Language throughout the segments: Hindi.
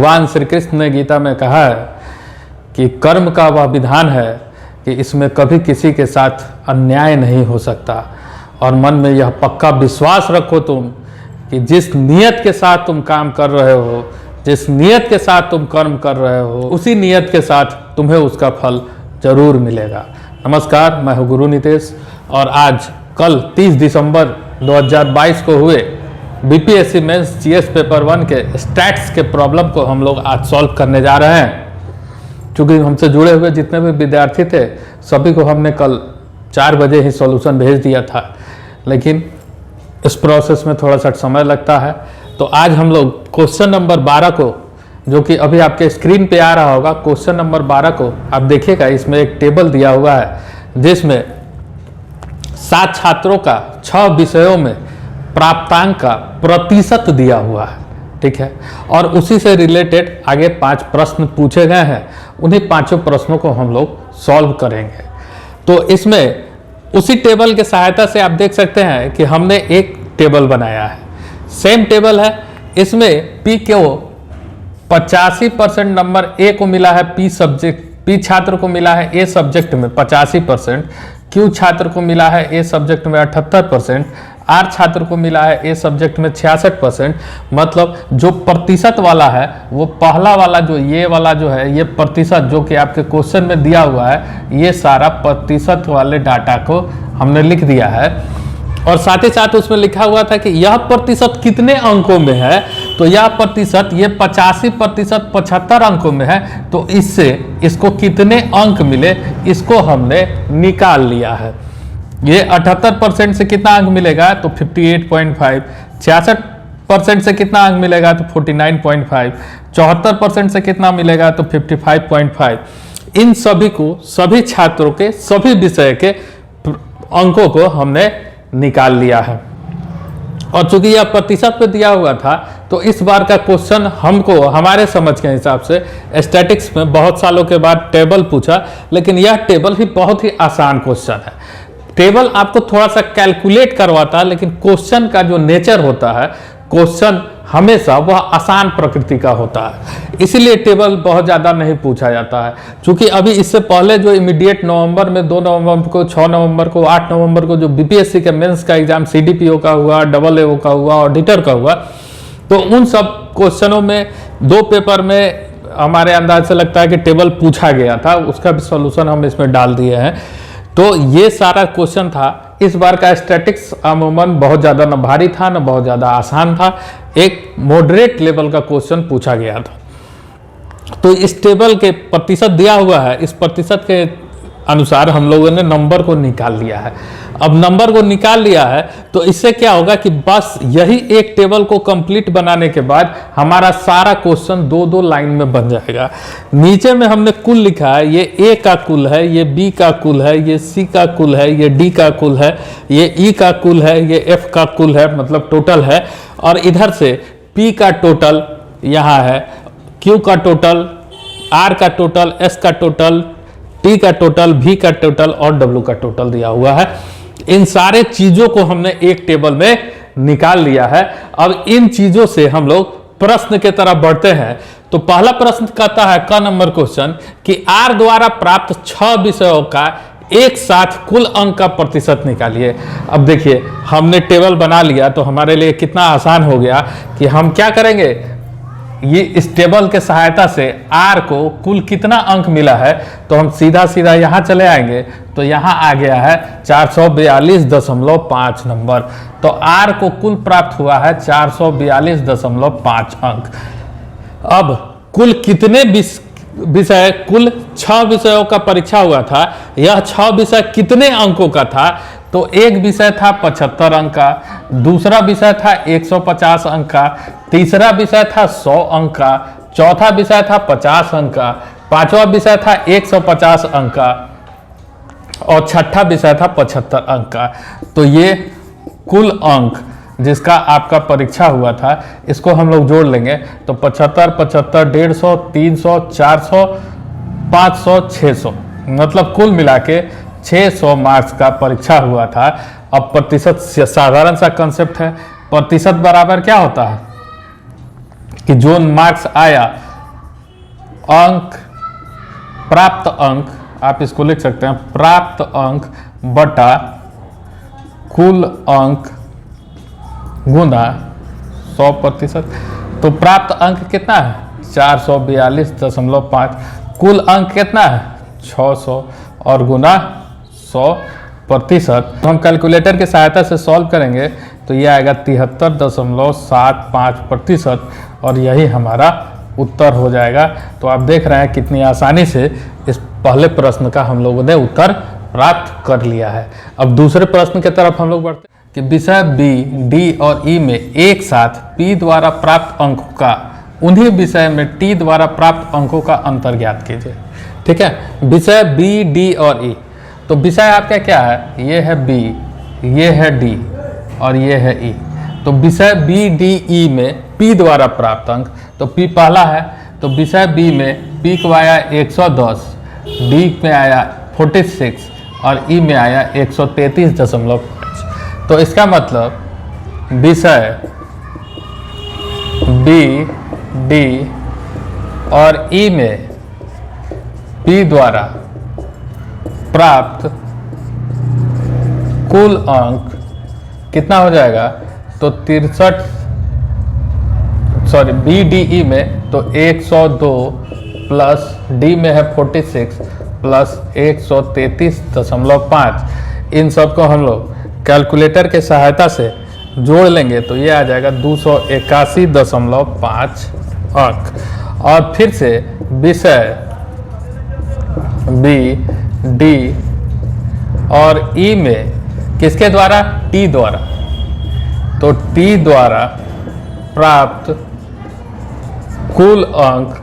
भगवान श्री कृष्ण ने गीता में कहा है कि कर्म का वह विधान है कि इसमें कभी किसी के साथ अन्याय नहीं हो सकता। और मन में यह पक्का विश्वास रखो तुम कि जिस नियत के साथ तुम काम कर रहे हो, जिस नियत के साथ तुम कर्म कर रहे हो, उसी नियत के साथ तुम्हें उसका फल जरूर मिलेगा। नमस्कार, मैं हूँ गुरु नितेश और आज कल 30 दिसंबर 2022 को हुए बीपीएससी मेंस जीएस पेपर 1 के स्टैट्स के प्रॉब्लम को हम लोग आज सॉल्व करने जा रहे हैं। क्योंकि हमसे जुड़े हुए जितने भी विद्यार्थी थे सभी को हमने कल 4 बजे ही सॉल्यूशन भेज दिया था, लेकिन इस प्रोसेस में थोड़ा सा समय लगता है। तो आज हम लोग क्वेश्चन नंबर 12 को, जो कि अभी आपके स्क्रीन पे आ रहा होगा, क्वेश्चन नंबर 12 को आप देखिएगा। इसमें एक टेबल दिया हुआ है जिसमें 7 छात्रों का 6 विषयों में प्राप्तांक का प्रतिशत दिया हुआ है, ठीक है। और उसी से रिलेटेड आगे 5 प्रश्न पूछे गए हैं, उन्हीं 5 प्रश्नों को हम लोग सॉल्व करेंगे। तो इसमें उसी टेबल के सहायता से आप देख सकते हैं कि हमने एक टेबल बनाया है, सेम टेबल है। इसमें पी को 85% नंबर ए को मिला है, पी छात्र को मिला है ए सब्जेक्ट में 85%, क्यू छात्र को मिला है ए सब्जेक्ट में 78%, आर छात्र को मिला है ए सब्जेक्ट में 66%। मतलब जो प्रतिशत वाला है वो पहला वाला जो ये वाला जो है, ये प्रतिशत जो कि आपके क्वेश्चन में दिया हुआ है, ये सारा प्रतिशत वाले डाटा को हमने लिख दिया है। और साथ ही साथ उसमें लिखा हुआ था कि यह प्रतिशत कितने अंकों में है, तो यह प्रतिशत ये 85% 75 अंकों में है, तो इससे इसको कितने अंक मिले इसको हमने निकाल लिया है। ये 78% से कितना अंक मिलेगा तो 58.5, 66% से कितना अंक मिलेगा तो 49.5, 74% से कितना मिलेगा तो 55.5। इन सभी को, सभी छात्रों के सभी विषय के अंकों को हमने निकाल लिया है। और चूंकि यह प्रतिशत पे दिया हुआ था तो इस बार का क्वेश्चन हमको हमारे समझ के हिसाब से स्टैटिक्स में बहुत सालों के बाद टेबल पूछा, लेकिन यह टेबल ही बहुत ही आसान क्वेश्चन है। टेबल आपको थोड़ा सा कैलकुलेट करवाता है, लेकिन क्वेश्चन का जो नेचर होता है, क्वेश्चन हमेशा वह आसान प्रकृति का होता है, इसीलिए टेबल बहुत ज़्यादा नहीं पूछा जाता है। क्योंकि अभी इससे पहले जो इमीडिएट नवंबर में 2 नवंबर को, 6 नवंबर को, 8 नवंबर को जो बीपीएससी के मेंस का एग्जाम सीडीपीओ का हुआ, AAO का हुआ, ऑडिटर का हुआ, तो उन सब क्वेश्चनों में 2 पेपर में हमारे अंदाज से लगता है कि टेबल पूछा गया था, उसका भी सॉल्यूशन हम इसमें डाल दिए हैं। तो ये सारा क्वेश्चन था। इस बार का स्टैटिक्स अमूमन बहुत ज़्यादा न भारी था न बहुत ज़्यादा आसान था, एक मॉडरेट लेवल का क्वेश्चन पूछा गया था। तो इस टेबल के प्रतिशत दिया हुआ है, इस प्रतिशत के अनुसार हम लोगों ने नंबर को निकाल लिया है। अब नंबर को निकाल लिया है तो इससे क्या होगा कि बस यही एक टेबल को कंप्लीट बनाने के बाद हमारा सारा क्वेश्चन 2-2 लाइन में बन जाएगा। नीचे में हमने कुल लिखा है, ये ए का कुल है, ये बी का कुल है, ये सी का कुल है, ये डी का कुल है, ये ई का कुल है, ये एफ का कुल है, मतलब टोटल है। और इधर से पी का टोटल यहाँ है, क्यू का टोटल, आर का टोटल, एस का टोटल, टी का टोटल, भी का टोटल और डब्ल्यू का टोटल दिया हुआ है। इन सारे चीजों को हमने एक टेबल में निकाल लिया है। अब इन चीजों से हम लोग प्रश्न के तरफ बढ़ते हैं। तो पहला प्रश्न कहता है, क नंबर क्वेश्चन, कि आर द्वारा प्राप्त 6 विषयों का एक साथ कुल अंक का प्रतिशत निकालिए। अब देखिए, हमने टेबल बना लिया तो हमारे लिए कितना आसान हो गया कि हम क्या करेंगे, ये इस टेबल के सहायता से आर को कुल कितना अंक मिला है तो हम सीधा सीधा यहाँ चले आएंगे। तो यहाँ आ गया है 442.5 नंबर। तो आर को कुल प्राप्त हुआ है 442.5 अंक। अब कुल कितने विषय, कुल 6 विषयों का परीक्षा हुआ था, यह 6 विषय कितने अंकों का था, तो एक विषय था 75 अंक का, दूसरा विषय था 150 अंक का, तीसरा विषय था 100 अंक का, चौथा विषय था 50 अंक का, पांचवा विषय था 150 अंक का और छठा विषय था 75 अंक का। तो ये कुल अंक जिसका आपका परीक्षा हुआ था, इसको हम लोग जोड़ लेंगे तो 75, 75, 150, 300, 400, 500, 600, मतलब कुल मिला के 600 मार्क्स का परीक्षा हुआ था। अब प्रतिशत साधारण सा कंसेप्ट है, प्रतिशत बराबर क्या होता है कि जो मार्क्स आया अंक, प्राप्त अंक, आप इसको लिख सकते हैं प्राप्त अंक बटा कुल अंक गुना 100%। तो प्राप्त अंक कितना है 442.5, कुल अंक कितना है 600 और गुना 100%। तो हम कैलकुलेटर की सहायता से सॉल्व करेंगे तो ये आएगा 73.75% और यही हमारा उत्तर हो जाएगा। तो आप देख रहे हैं कितनी आसानी से इस पहले प्रश्न का हम लोगों ने उत्तर प्राप्त कर लिया है। अब दूसरे प्रश्न की तरफ हम लोग बढ़ते हैं कि विषय बी, डी और ई में एक साथ पी द्वारा प्राप्त अंकों का उन्हीं विषय में टी द्वारा प्राप्त अंकों का अंतर ज्ञात कीजिए। ठीक है, विषय बी, डी और ई। तो विषय आपका क्या है, ये है बी, ये है डी और ये है ई। तो विषय बी, डी, ई में पी द्वारा प्राप्त अंक, तो पी पहला है, तो विषय बी में पी को आया 110, डी में आया 46 और ई में आया 133.5। तो इसका मतलब विषय बी, डी और ई में पी द्वारा प्राप्त कुल अंक कितना हो जाएगा, तो 63, सॉरी बी, डी, ई में तो 102 प्लस डी में है 46 प्लस 133.5। इन सब को हम लोग कैलकुलेटर के सहायता से जोड़ लेंगे तो ये आ जाएगा 281.5 अंक। और फिर से विषय बी, डी और ई में किसके द्वारा, टी द्वारा, तो टी द्वारा प्राप्त कुल अंक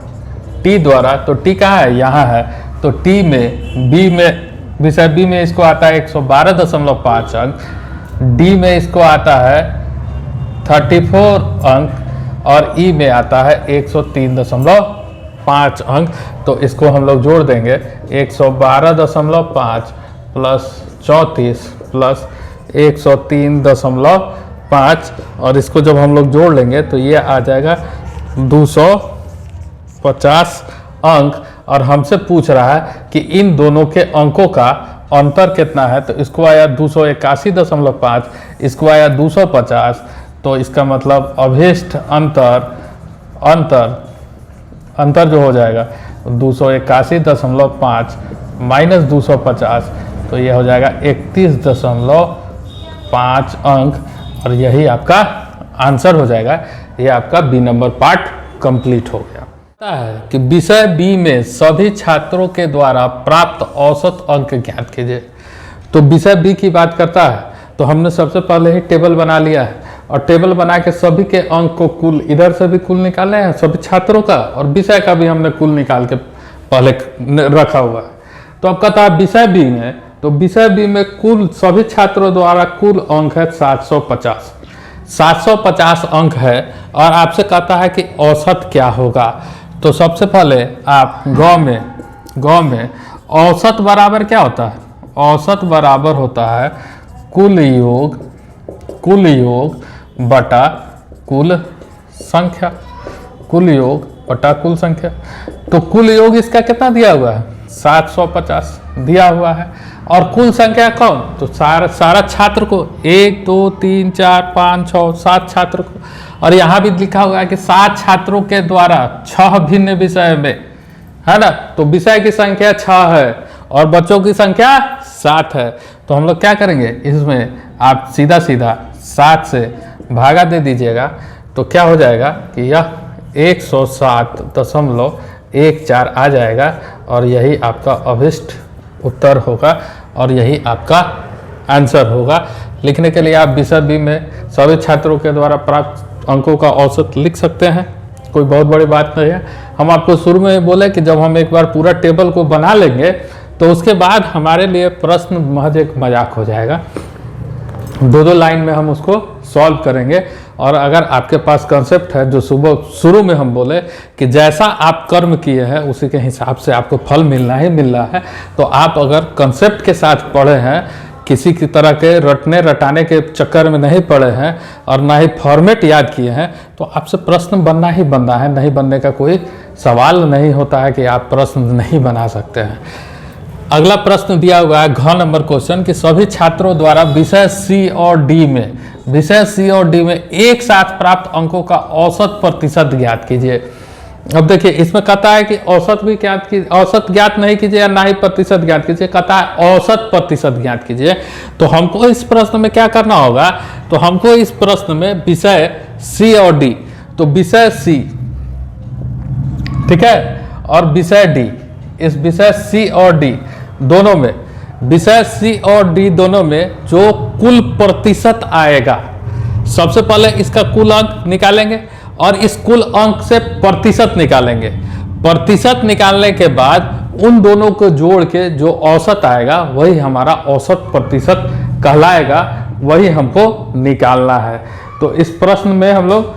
टी द्वारा, तो टी कहाँ है, यहाँ है, तो टी में बी में, विषय बी में इसको आता है 112.5 अंक, डी में इसको आता है 34 अंक और ई में आता है 103.5 अंक। तो इसको हम लोग जोड़ देंगे 112.5 प्लस 34 प्लस 103.5 और इसको जब हम लोग जोड़ लेंगे तो ये आ जाएगा 250 अंक। और हमसे पूछ रहा है कि इन दोनों के अंकों का अंतर कितना है, तो इसको आया 281.5, इसको आया 250। तो इसका मतलब अभिष्ट अंतर जो हो जाएगा 281.5 माइनस 250, तो ये हो जाएगा 31.5 अंक और यही आपका आंसर हो जाएगा। ये आपका बी नंबर पार्ट कंप्लीट हो गया। है कि विषय बी में सभी छात्रों के द्वारा प्राप्त औसत अंक ज्ञात कीजिए। तो विषय बी की बात करता है तो हमने सबसे पहले ही टेबल बना लिया है और टेबल बना के सभी के अंक को कुल इधर से भी कुल निकाले हैं सभी छात्रों का और विषय का भी हमने कुल निकाल के पहले रखा हुआ है। तो अब कहता है विषय बी में, तो विषय बी में कुल सभी छात्रों द्वारा कुल अंक है 750 अंक है और आपसे कहता है कि औसत क्या होगा। तो सबसे पहले आप गौ में औसत बराबर क्या होता है, औसत बराबर होता है कुल योग बटा कुल संख्या, कुल योग बटा कुल संख्या। तो कुल योग इसका कितना दिया हुआ है 750 दिया हुआ है और कुल संख्या कौन, तो सारा छात्र को 1 2 3 4 5 6 7 छात्र को। और यहाँ भी लिखा हुआ है कि 7 छात्रों के द्वारा 6 भिन्न विषय में, है ना, तो विषय की संख्या 6 है और बच्चों की संख्या 7 है। तो हम लोग क्या करेंगे, इसमें आप सीधा 7 से भागा दे दीजिएगा तो क्या हो जाएगा कि यह 107.14 आ जाएगा और यही आपका अभिष्ट उत्तर होगा और यही आपका आंसर होगा। लिखने के लिए आप विषय बी में सभी छात्रों के द्वारा प्राप्त अंकों का औसत लिख सकते हैं, कोई बहुत बड़ी बात नहीं है। हम आपको शुरू में बोले कि जब हम एक बार पूरा टेबल को बना लेंगे तो उसके बाद हमारे लिए प्रश्न महज एक मजाक हो जाएगा, 2 लाइन में हम उसको सॉल्व करेंगे। और अगर आपके पास कंसेप्ट है जो शुरू में हम बोले कि जैसा आप कर्म किए हैं उसी के हिसाब से आपको फल मिलना ही मिल रहा है, तो आप अगर कंसेप्ट के साथ पढ़े हैं किसी की तरह के रटने रटाने के चक्कर में नहीं पड़े हैं और ना ही फॉर्मेट याद किए हैं, तो आपसे प्रश्न बनना ही बनना है, नहीं बनने का कोई सवाल नहीं होता है कि आप प्रश्न नहीं बना सकते हैं। अगला प्रश्न दिया हुआ है घ नंबर क्वेश्चन कि सभी छात्रों द्वारा विषय सी और डी में एक साथ प्राप्त अंकों का औसत प्रतिशत ज्ञात कीजिए। अब देखिए इसमें कहता है कि औसत ज्ञात नहीं कीजिए, ना ही प्रतिशत ज्ञात कीजिए, कहता है औसत प्रतिशत ज्ञात कीजिए। तो हमको इस प्रश्न में क्या करना होगा, तो हमको इस प्रश्न में विषय सी और डी, तो विषय सी, ठीक है, और विषय डी, इस विषय सी और डी दोनों में, विषय सी और डी दोनों में जो कुल प्रतिशत आएगा, सबसे पहले इसका कुल अंक निकालेंगे और इस कुल अंक से प्रतिशत निकालेंगे। प्रतिशत निकालने के बाद उन दोनों को जोड़ के जो औसत आएगा वही हमारा औसत प्रतिशत कहलाएगा, वही हमको निकालना है। तो इस प्रश्न में हम लोग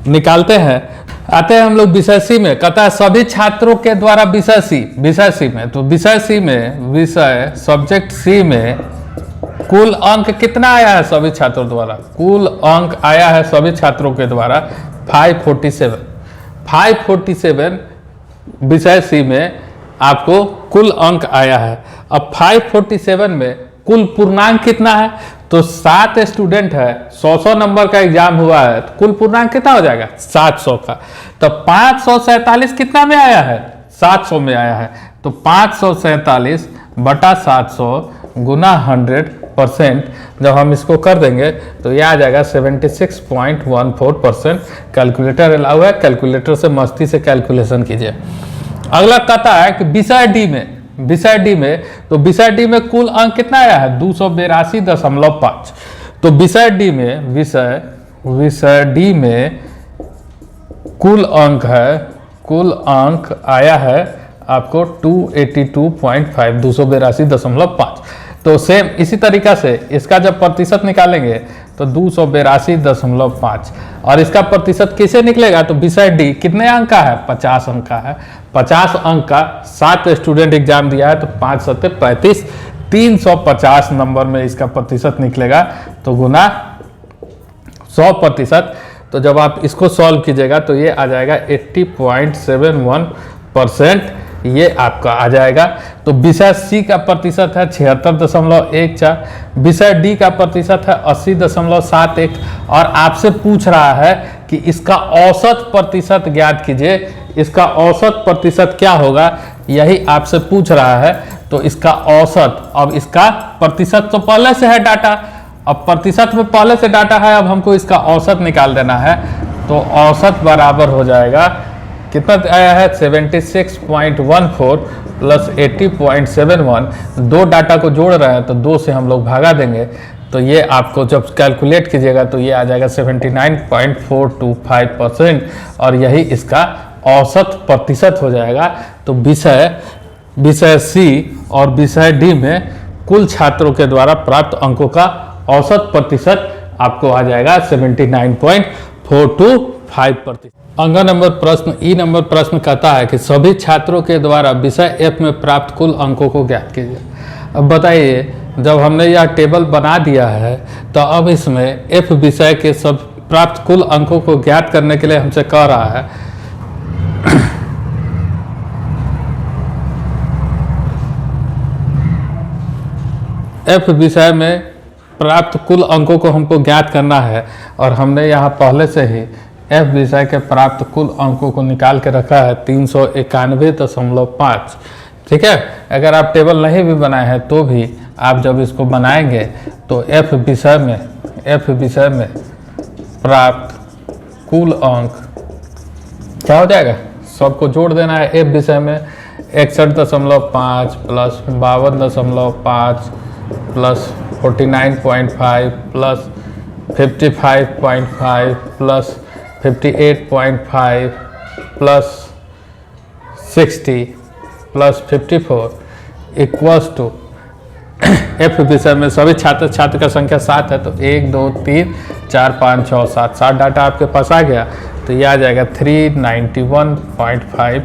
निकालते हैं। आते हैं हम लोग विषय सी में, कहता है सभी छात्रों के द्वारा विषय सी में, तो विषय सी में, विषय सब्जेक्ट सी में कुल अंक कितना आया है सभी छात्रों द्वारा, कुल अंक आया है सभी छात्रों के द्वारा 547 विषय सी में आपको कुल अंक आया है। अब 547 में कुल पूर्णांक कितना है, तो 7 स्टूडेंट है, 100 नंबर का एग्जाम हुआ है, तो कुल पूर्णांक कितना हो जाएगा 700 का। तो 547 कितना में आया है, 700 में आया है, तो 547 बटा 700 गुना 100% जब हम इसको कर देंगे तो ये आ जाएगा 76.14%। कैलकुलेटर अलाउ है, कैलकुलेटर से मस्ती से कैलकुलेशन कीजिए। अगला कहता है कि विषय डी में, तो विषय डी में कुल अंक कितना आया है 282.5। तो विषय डी में कुल अंक आया है आपको 282.5, 282.5। तो सेम इसी तरीका से इसका जब प्रतिशत निकालेंगे तो 282.5 और इसका प्रतिशत कैसे निकलेगा, तो विषय डी कितने अंक का है, 50 अंक का है। 50 अंक का 7 स्टूडेंट एग्जाम दिया है, तो 5 7 35, 350 नंबर में इसका प्रतिशत निकलेगा, तो गुना 100%। तो जब आप इसको सॉल्व कीजिएगा तो ये आ जाएगा 80.71%, ये आपका आ जाएगा। तो विषय सी का प्रतिशत है 76.14, विषय डी का प्रतिशत है 80.71 और आपसे पूछ रहा है कि इसका औसत प्रतिशत ज्ञात कीजिए। इसका औसत प्रतिशत क्या होगा, यही आपसे पूछ रहा है। तो इसका औसत, अब इसका प्रतिशत तो पहले से है डाटा, अब प्रतिशत में पहले से डाटा है, अब हमको इसका औसत निकाल देना है। तो औसत बराबर हो जाएगा, कितना आया है 76.14 प्लस 80.71, दो डाटा को जोड़ रहे हैं तो 2 से हम लोग भागा देंगे, तो ये आपको जब कैलकुलेट कीजिएगा तो ये आ जाएगा 79.425% और यही इसका औसत प्रतिशत हो जाएगा। तो विषय सी और विषय डी में कुल छात्रों के द्वारा प्राप्त अंकों का औसत प्रतिशत आपको आ जाएगा 79.425%। अंग नंबर प्रश्न ई नंबर प्रश्न कहता है कि सभी छात्रों के द्वारा विषय एफ में प्राप्त कुल अंकों को ज्ञात कीजिए। अब बताइए, जब हमने यह टेबल बना दिया है तो अब इसमें एफ विषय के सब प्राप्त कुल अंकों को ज्ञात करने के लिए हमसे कह रहा है एफ विषय में प्राप्त कुल अंकों को हमको ज्ञात करना है और हमने यहाँ पहले से ही एफ विषय के प्राप्त कुल अंकों को निकाल के रखा है 391.5। ठीक है, अगर आप टेबल नहीं भी बनाए हैं तो भी आप जब इसको बनाएंगे तो एफ विषय में प्राप्त कुल अंक क्या हो जाएगा, सबको जोड़ देना है। एफ विषय में 61.5 plus 52.5 plus 49.5 plus 55.5 plus 58.5 plus 60 plus 54 equals to F विषय में सभी छात्र का संख्या 7 है, तो 1 2 3 4 5 6 7 डाटा आपके पास आ गया, तो यह आ जाएगा 391.5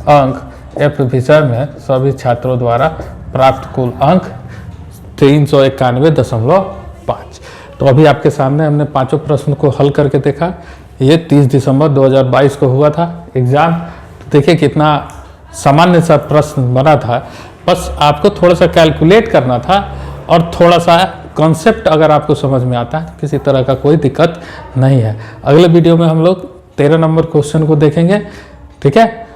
अंक एफ विषय में सभी छात्रों द्वारा प्राप्त कुल अंक 391.5। तो अभी आपके सामने हमने पांचों प्रश्न को हल करके देखा। ये 30 दिसंबर 2022 को हुआ था एग्जाम। तो देखिए कितना सामान्य सा प्रश्न बना था, बस आपको थोड़ा सा कैलकुलेट करना था और थोड़ा सा कॉन्सेप्ट अगर आपको समझ में आता है किसी तरह का कोई दिक्कत नहीं है। अगले वीडियो में हम लोग 13 नंबर क्वेश्चन को देखेंगे, ठीक है।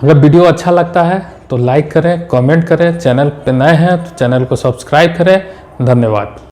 अगर वीडियो अच्छा लगता है तो लाइक करें, कमेंट करें, चैनल पे नए हैं तो चैनल को सब्सक्राइब करें। धन्यवाद।